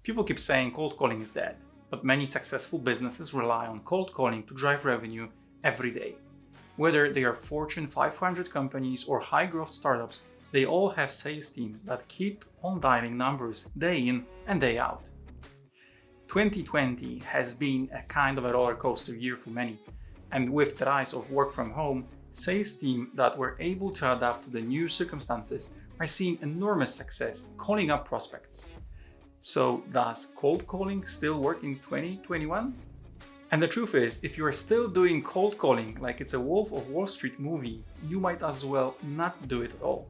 People keep saying cold calling is dead, but many successful businesses rely on cold calling to drive revenue every day. Whether they are Fortune 500 companies or high-growth startups, they all have sales teams that keep on dialing numbers day in and day out. 2020 has been a kind of a roller coaster year for many, and with the rise of work from home, sales teams that were able to adapt to the new circumstances are seeing enormous success calling up prospects. So does cold calling still work in 2021? And the truth is, if you are still doing cold calling like it's a Wolf of Wall Street movie, you might as well not do it at all.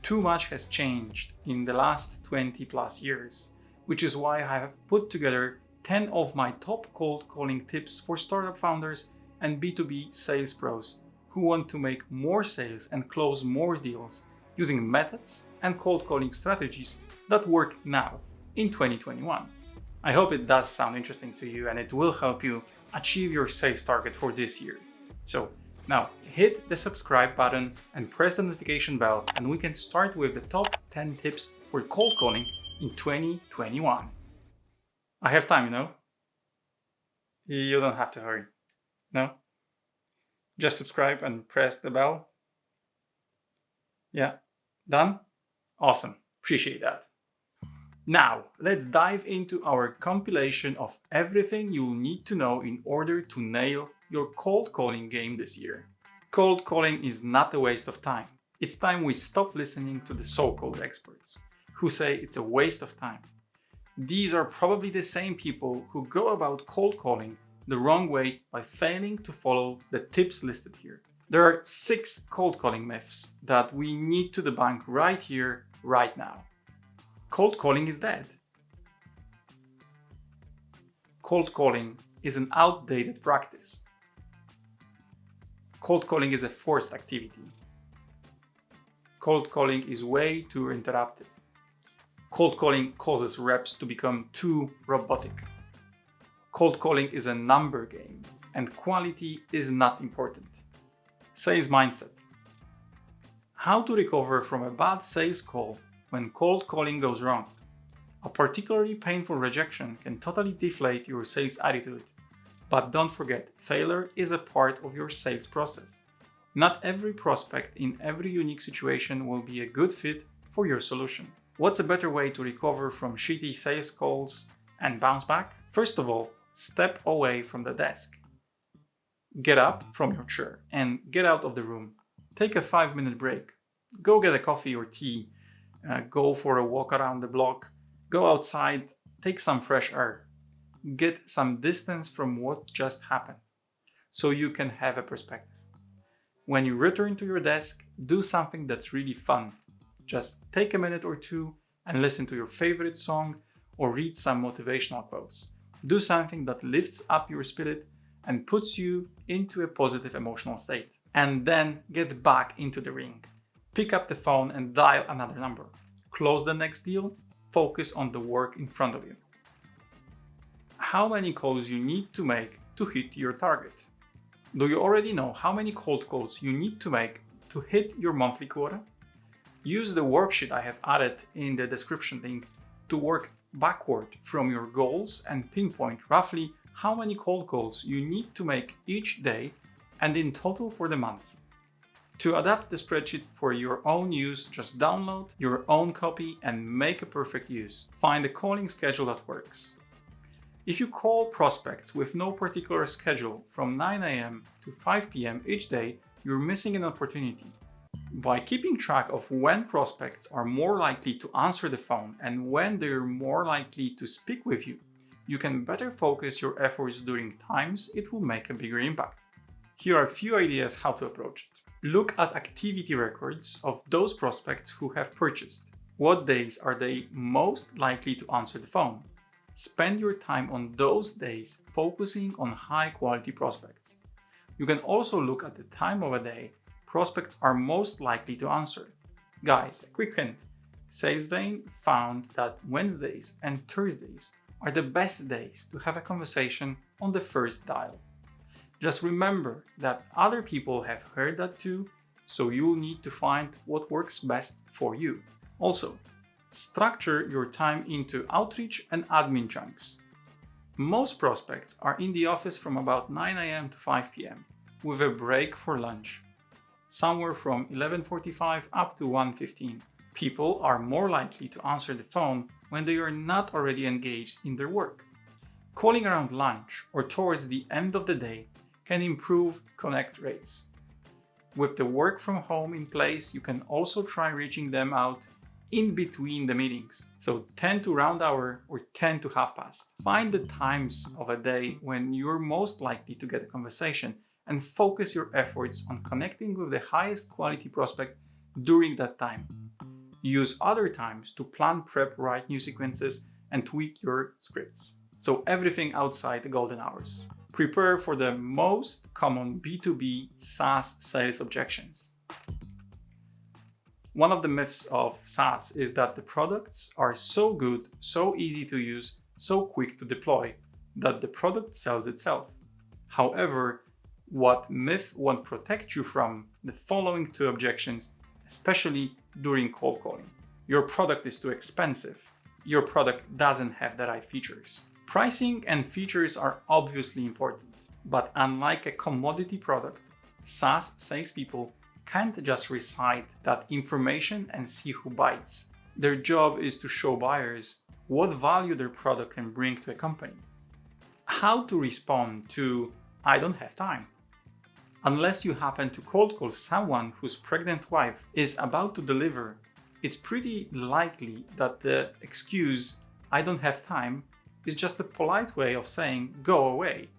Too much has changed in the last 20 plus years, which is why I have put together 10 of my top cold calling tips for startup founders and B2B sales pros who want to make more sales and close more deals using methods and cold calling strategies that work now in 2021. I hope it does sound interesting to you and it will help you achieve your sales target for this year. So now hit the subscribe button and press the notification bell, and we can start with the top 10 tips for cold calling in 2021. I have time, you know? You don't have to hurry. No? Just subscribe and press the bell. Yeah, done? Awesome, appreciate that. Now, let's dive into our compilation of everything you'll need to know in order to nail your cold calling game this year. Cold calling is not a waste of time. It's time we stop listening to the so-called experts who say it's a waste of time. These are probably the same people who go about cold calling the wrong way by failing to follow the tips listed here. There are 6 cold calling myths that we need to debunk right here, right now. Cold calling is dead. Cold calling is an outdated practice. Cold calling is a forced activity. Cold calling is way too interruptive. Cold calling causes reps to become too robotic. Cold calling is a number game, and quality is not important. Sales mindset. How to recover from a bad sales call when cold calling goes wrong. A particularly painful rejection can totally deflate your sales attitude. But don't forget, failure is a part of your sales process. Not every prospect in every unique situation will be a good fit for your solution. What's a better way to recover from shitty sales calls and bounce back? First of all, step away from the desk. Get up from your chair and get out of the room. Take a 5-minute break. Go get a coffee or tea. Go for a walk around the block. Go outside. Take some fresh air. Get some distance from what just happened so you can have a perspective. When you return to your desk, do something that's really fun. Just take a minute or two and listen to your favorite song or read some motivational quotes. Do something that lifts up your spirit and puts you into a positive emotional state. And then get back into the ring. Pick up the phone and dial another number. Close the next deal. Focus on the work in front of you. How many calls you need to make to hit your target? Do you already know how many cold calls you need to make to hit your monthly quota? Use the worksheet I have added in the description link to work backward from your goals and pinpoint roughly how many cold calls you need to make each day and in total for the month. To adapt the spreadsheet for your own use, just download your own copy and make a perfect use. Find a calling schedule that works. If you call prospects with no particular schedule from 9 a.m. to 5 p.m. each day, you're missing an opportunity. By keeping track of when prospects are more likely to answer the phone and when they're more likely to speak with you, you can better focus your efforts during times it will make a bigger impact. Here are a few ideas how to approach it. Look at activity records of those prospects who have purchased. What days are they most likely to answer the phone? Spend your time on those days focusing on high quality prospects. You can also look at the time of a day prospects are most likely to answer. Guys, a quick hint. SalesVane found that Wednesdays and Thursdays are the best days to have a conversation on the first dial. Just remember that other people have heard that too, so you'll need to find what works best for you. Also, Structure your time into outreach and admin chunks. Most prospects are in the office from about 9 a.m. to 5 p.m. with a break for lunch, somewhere from 11:45 up to 1:15. People are more likely to answer the phone when they are not already engaged in their work. Calling around lunch or towards the end of the day can improve connect rates. With the work from home in place, you can also try reaching them out in between the meetings. So 10 to round hour or 10 to half past. Find the times of a day when you're most likely to get a conversation and focus your efforts on connecting with the highest quality prospect during that time. Use other times to plan, prep, write new sequences, and tweak your scripts. So everything outside the golden hours. Prepare for the most common B2B SaaS sales objections. One of the myths of SaaS is that the products are so good, so easy to use, so quick to deploy, that the product sells itself. However, what myth won't protect you from the following two objections, especially during cold calling. Your product is too expensive. Your product doesn't have the right features. Pricing and features are obviously important, but unlike a commodity product, SaaS salespeople can't just recite that information and see who bites. Their job is to show buyers what value their product can bring to a company. How to respond to "I don't have time." Unless you happen to cold call someone whose pregnant wife is about to deliver, it's pretty likely that the excuse "I don't have time" is just a polite way of saying "go away,"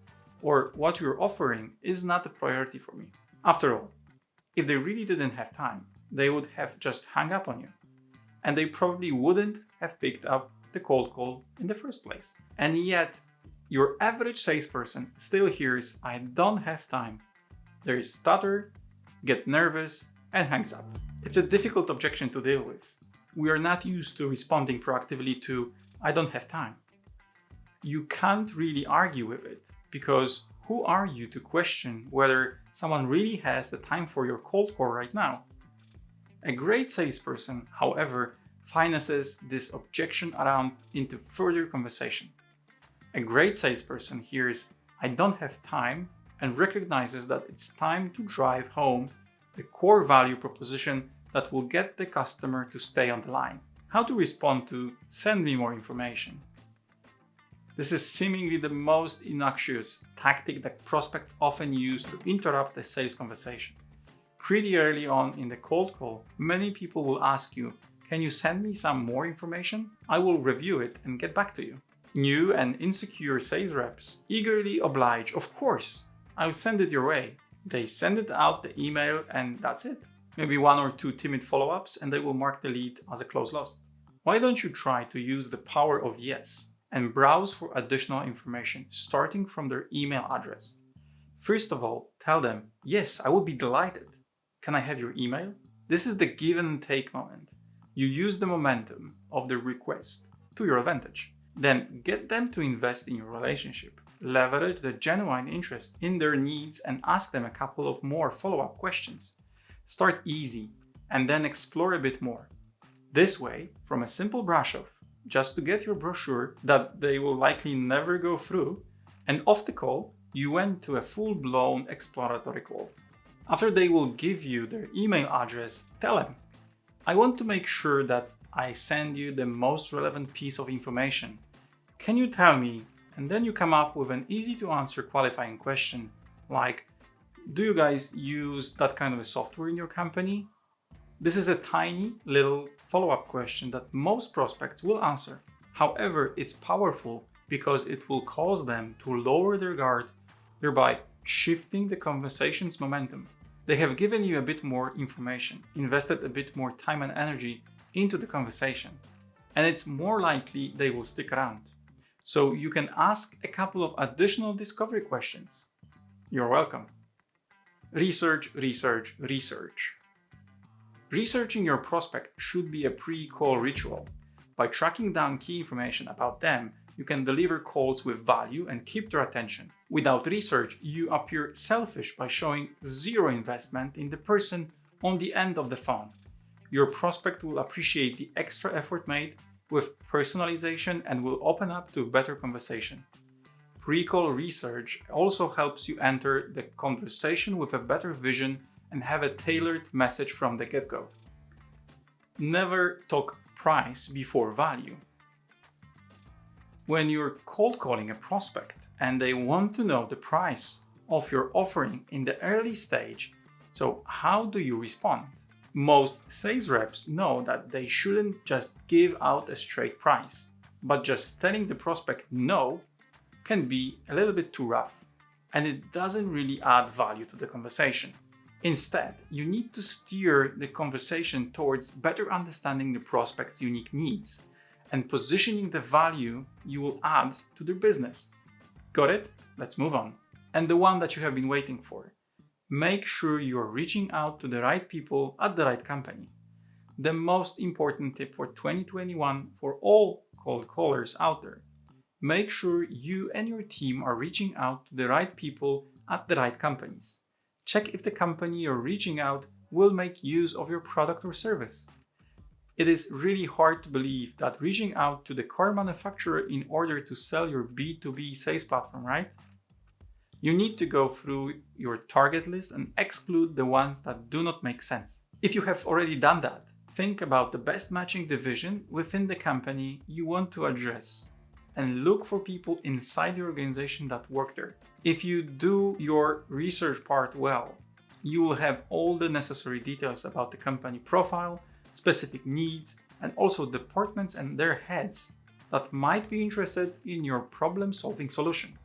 or "what you're offering is not a priority for me." After all, if they really didn't have time, they would have just hung up on you. And they probably wouldn't have picked up the cold call in the first place. And yet, your average salesperson still hears "I don't have time." They stutter, get nervous, and hangs up. It's a difficult objection to deal with. We are not used to responding proactively to "I don't have time." You can't really argue with it, because who are you to question whether someone really has the time for your cold call right now? A great salesperson, however, finances this objection around into further conversation. A great salesperson hears "I don't have time" and recognizes that it's time to drive home the core value proposition that will get the customer to stay on the line. How to respond to "send me more information." This is seemingly the most innocuous tactic that prospects often use to interrupt a sales conversation. Pretty early on in the cold call, many people will ask you, "Can you send me some more information? I will review it and get back to you." New and insecure sales reps eagerly oblige, "Of course, I'll send it your way." They send it out the email and that's it. Maybe one or two timid follow-ups and they will mark the lead as a close lost. Why don't you try to use the power of yes and browse for additional information, starting from their email address? First of all, tell them, "Yes, I would be delighted. Can I have your email?" This is the give and take moment. You use the momentum of the request to your advantage. Then get them to invest in your relationship. Leverage the genuine interest in their needs and ask them a couple of more follow-up questions. Start easy and then explore a bit more. This way, from a simple brush-off, just to get your brochure that they will likely never go through, and off the call, you went to a full-blown exploratory call. After they will give you their email address, tell them, "I want to make sure that I send you the most relevant piece of information. Can you tell me?" And then you come up with an easy to answer qualifying question like, "Do you guys use that kind of a software in your company?" This is a tiny little follow-up question that most prospects will answer. However, it's powerful because it will cause them to lower their guard, thereby shifting the conversation's momentum. They have given you a bit more information, invested a bit more time and energy into the conversation, and it's more likely they will stick around. So you can ask a couple of additional discovery questions. You're welcome. Research, research, research. Researching your prospect should be a pre-call ritual. By tracking down key information about them, you can deliver calls with value and keep their attention. Without research, you appear selfish by showing zero investment in the person on the end of the phone. Your prospect will appreciate the extra effort made with personalization and will open up to a better conversation. Pre-call research also helps you enter the conversation with a better vision and have a tailored message from the get-go. Never talk price before value. When you're cold calling a prospect and they want to know the price of your offering in the early stage, so how do you respond? Most sales reps know that they shouldn't just give out a straight price, but just telling the prospect no can be a little bit too rough, and it doesn't really add value to the conversation. Instead, you need to steer the conversation towards better understanding the prospect's unique needs and positioning the value you will add to their business. Got it? Let's move on. And the one that you have been waiting for. Make sure you're reaching out to the right people at the right company. The most important tip for 2021 for all cold callers out there. Make sure you and your team are reaching out to the right people at the right companies. Check if the company you're reaching out will make use of your product or service. It is really hard to believe that reaching out to the car manufacturer in order to sell your B2B sales platform, right? You need to go through your target list and exclude the ones that do not make sense. If you have already done that, think about the best matching division within the company you want to address and look for people inside the organization that work there. If you do your research part well, you will have all the necessary details about the company profile, specific needs, and also departments and their heads that might be interested in your problem-solving solution.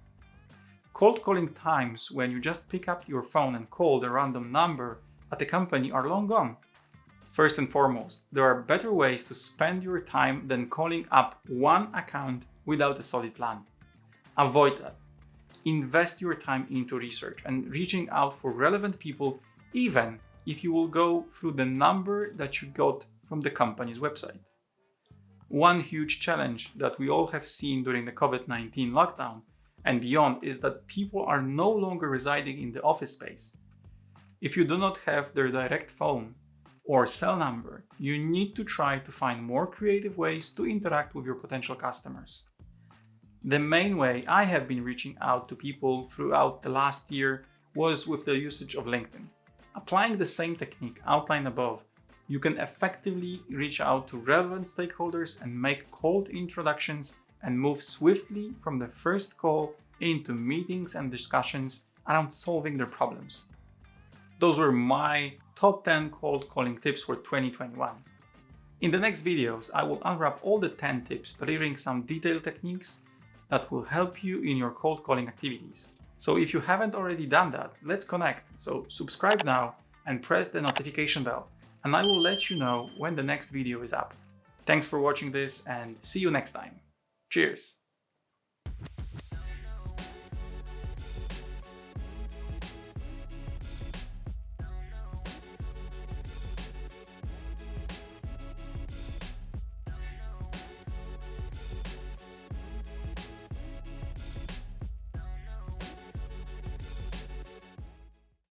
Cold calling times when you just pick up your phone and call the random number at a company are long gone. First and foremost, there are better ways to spend your time than calling up one account without a solid plan. Avoid that. Invest your time into research and reaching out for relevant people, even if you will go through the number that you got from the company's website. One huge challenge that we all have seen during the COVID-19 lockdown and beyond is that people are no longer residing in the office space. If you do not have their direct phone or cell number, you need to try to find more creative ways to interact with your potential customers. The main way I have been reaching out to people throughout the last year was with the usage of LinkedIn. Applying the same technique outlined above, you can effectively reach out to relevant stakeholders and make cold introductions and move swiftly from the first call into meetings and discussions around solving their problems. Those were my top 10 cold calling tips for 2021. In the next videos, I will unwrap all the 10 tips, delivering some detailed techniques that will help you in your cold calling activities. So if you haven't already done that, let's connect. So subscribe now and press the notification bell, and I will let you know when the next video is up. Thanks for watching this and see you next time. Cheers!